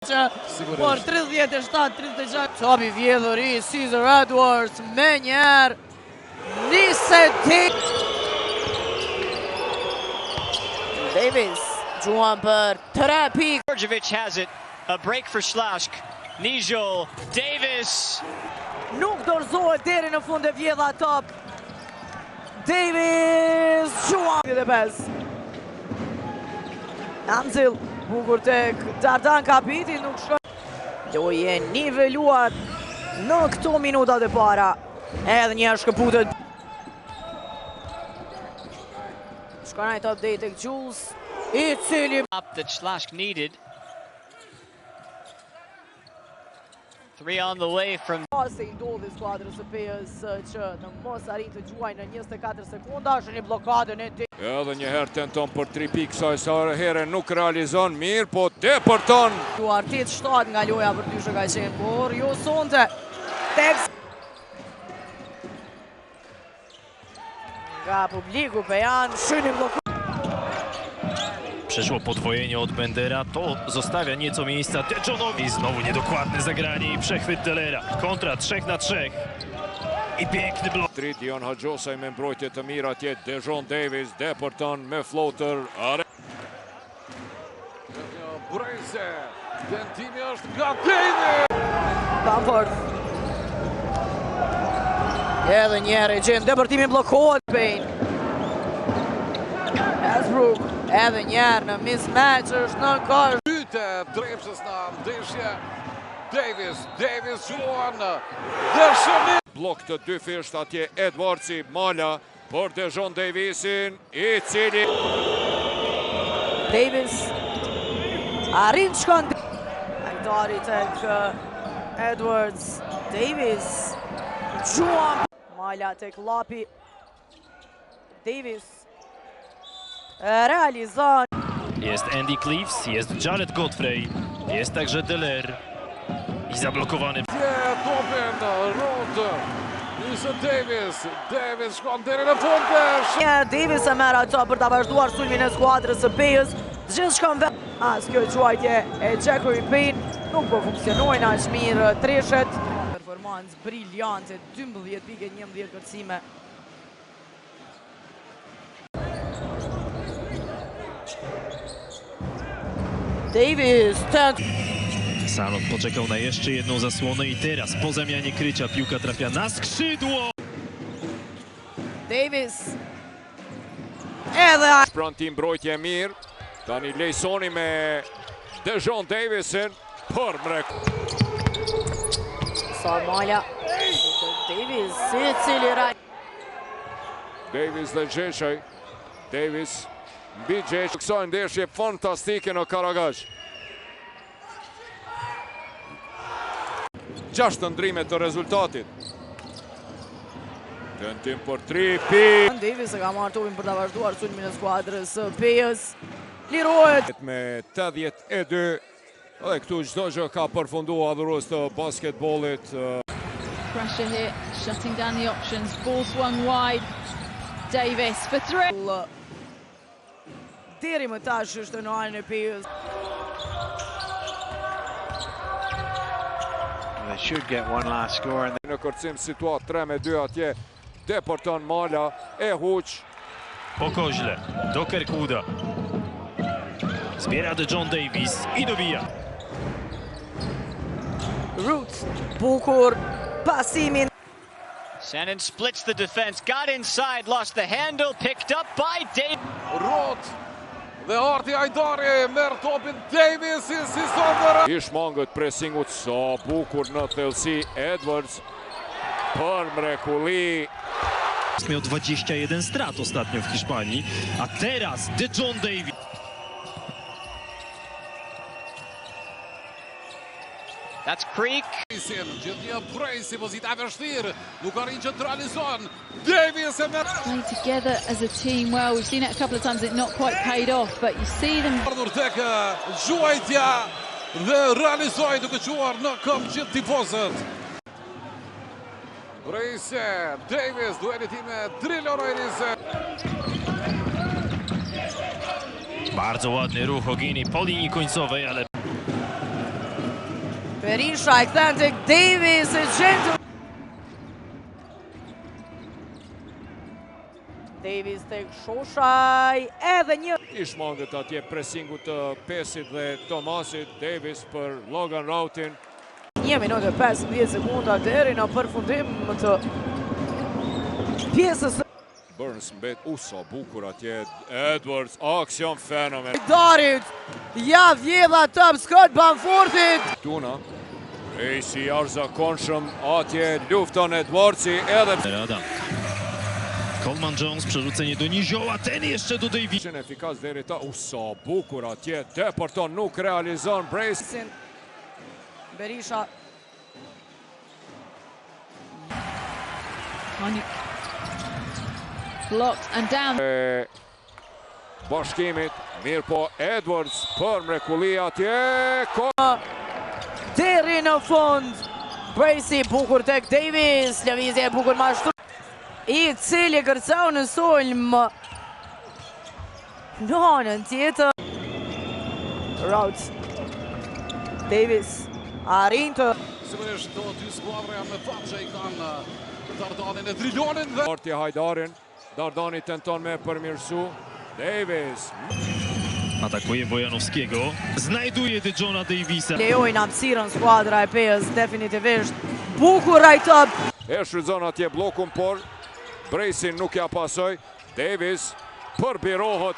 Por 37-36 Qapi vjedhur I Cesar Edwards me njerë 20 Davis gjuan për 3 pik. Djordjevic has it, a break for Slashk. Nijol, Davis. Nuk dorëzohet deri në fund e vjedha top. Davis gjuan 5. Amzil bukur tek Dardan Kapiti nuk shkon. Loje niveluar në këto minutat e para. Edhe një shkëputet. Shkonajt update tek Jules I cili Up that Slashk needed. 3 on the way from se I ndodhi skuadrës së PES që në mos arrin të gjuajnë në 24 sekunda, është një blokadën e edhe një herë tenton për 3 pikë, sa herë nuk realizon mirë, po deporton. Duar 8-7 nga loja për dyshe ka qenë, por jo sonte. Tekst nga publiku pe janë szyni bloku. Przeszło podwojenie od Bendera, to zostawia nieco miejsca Dejonowi. Znowu niedokładne zagranie I przechwyt Delera. Kontra 3 na 3. I piękny blok. Dion Hajosaj me mbrojtje të mira atje, Dejon Davis deporton me floater. Brejse, tentimi është nga Davis. Bamford. Edhe njerë e gjemë, deportimi blokohet Payne. Westbrook, edhe njerë në mismatch është në kash. Dyte drepsës në ndeshje. Davis gjuan. Dëshëni. Blok të 2 fisht atje Edwardsi, Mala, por Dejon Davisin, I cili Davis arrin shkon. Ajdari tek Edwards. Davis gjuan. Mala tek Lapi. Davis realizon. Jest Andy Cleaves, jest Jared Godfrey, jest także Deler. I zablokowany. Topin, Rod. Nisë Davis shkon deri në fund. Davis e merr ato për ta vazhduar sulmin e skuadrës së PES. Gjithë shkon vetë. Kjo quajtje e Jackery Payne nuk po funksionojnë aq mirë treshet. Performancë briljante, 12 pikë, 11 kërcime. Davis Salon poczekał na jeszcze jedną zasłonę I teraz po zamianie krycia piłka trafia na skrzydło. Davis edhe Pran ti mbrojtje mirë. Tani lejsoni me Dejon Davisin për mrek. Sa Mala Davis I cili raj. Davis dhe Gjeshaj. Davis mbi Gjeshaj. Kësaj ndeshje fantastike në Karagaj. 6 ndrime të rezultatit. Tentim për 3 pikë. Davis e ka marrë topin për ta vazhduar sulmin e skuadrës së PES. Lirohet Me 82. Dhe këtu çdo gjë ka përfunduar adhurues të basketbollit. Pressure here, shutting down the options. Ball swung wide. Davis for 3. Deri më tash është në anën e PES. They should get one last score. Në kërcim situat 3-2 atje. Deporton Mala e huq. Po koźle, do Kerkuda. Zbiera Dejon Davis I dobija. Roots, bukur, pasimin. Shannon splits the defense, got inside, lost the handle, picked up by Davis. Rod dhe Arti Ajdari merr topin. Davis insiston dhe Ish mangët presingut sa bukur në thellësi Edwards. Për mrekulli. Miał 21 strat ostatnio w Hiszpanii, a teraz Dejon Davis. That's Creek. Gjithë një prejsi pozita vështirë. Nuk arrin që të realizon. Davis e merr. Playing together as a team well. We've seen it a couple of times, it not quite paid off, but you see them. Ardhur tek gjuajtja dhe realizoi duke quar në këmbë gjithë tifozët. Prejse, Davis, dueli time Drillo Rojnise. Bardzo ładny ruch Ogini po linii końcowej, ale Berisha e kthen tek Davis e gjentur. Davis tek Shoshaj, edhe një. Ish mandet atje presingu të Pesit dhe Tomasit. Davis për Logan Routin. 1 minutë e 15 sekunda deri në përfundim të pjesës. Burns mbet sa bukur atje. Edwards, aksion fenomen. Darit, ja vjedha top Scott Bamfortit. Tuna, Rejsi arzakonshëm atje lufton Edwardsi edhe Adam. Coleman Jones przerzucenie do Nizioła, ten jeszcze do Davisa. efikas deri ta. Sa bukur atje. Deporton nuk realizon Brace. Berisha. Blocked and down. Bashkimit, mirë po Edwards për mrekulli atje. Deri në fund. Bracy bukur tek Davis, lëvizje e bukur mashtu. I cili kërcau në sulm. Në anën tjetër. Rout. Davis arrin të Sigurisht do dy skuadra janë me fat që i kanë Dardanin e Drillonin dhe Marti Hajdarin. Dardani tenton me përmirësu. Davis. Atakuje Wojanowskiego, znajduje Johna Davisa. lejojnë hapësirën skuadra e Pejës definitivisht. Bukur right-up. E shfrytëzon atje blokun, por Bracy nuk ja pasoj. Davis përbirohet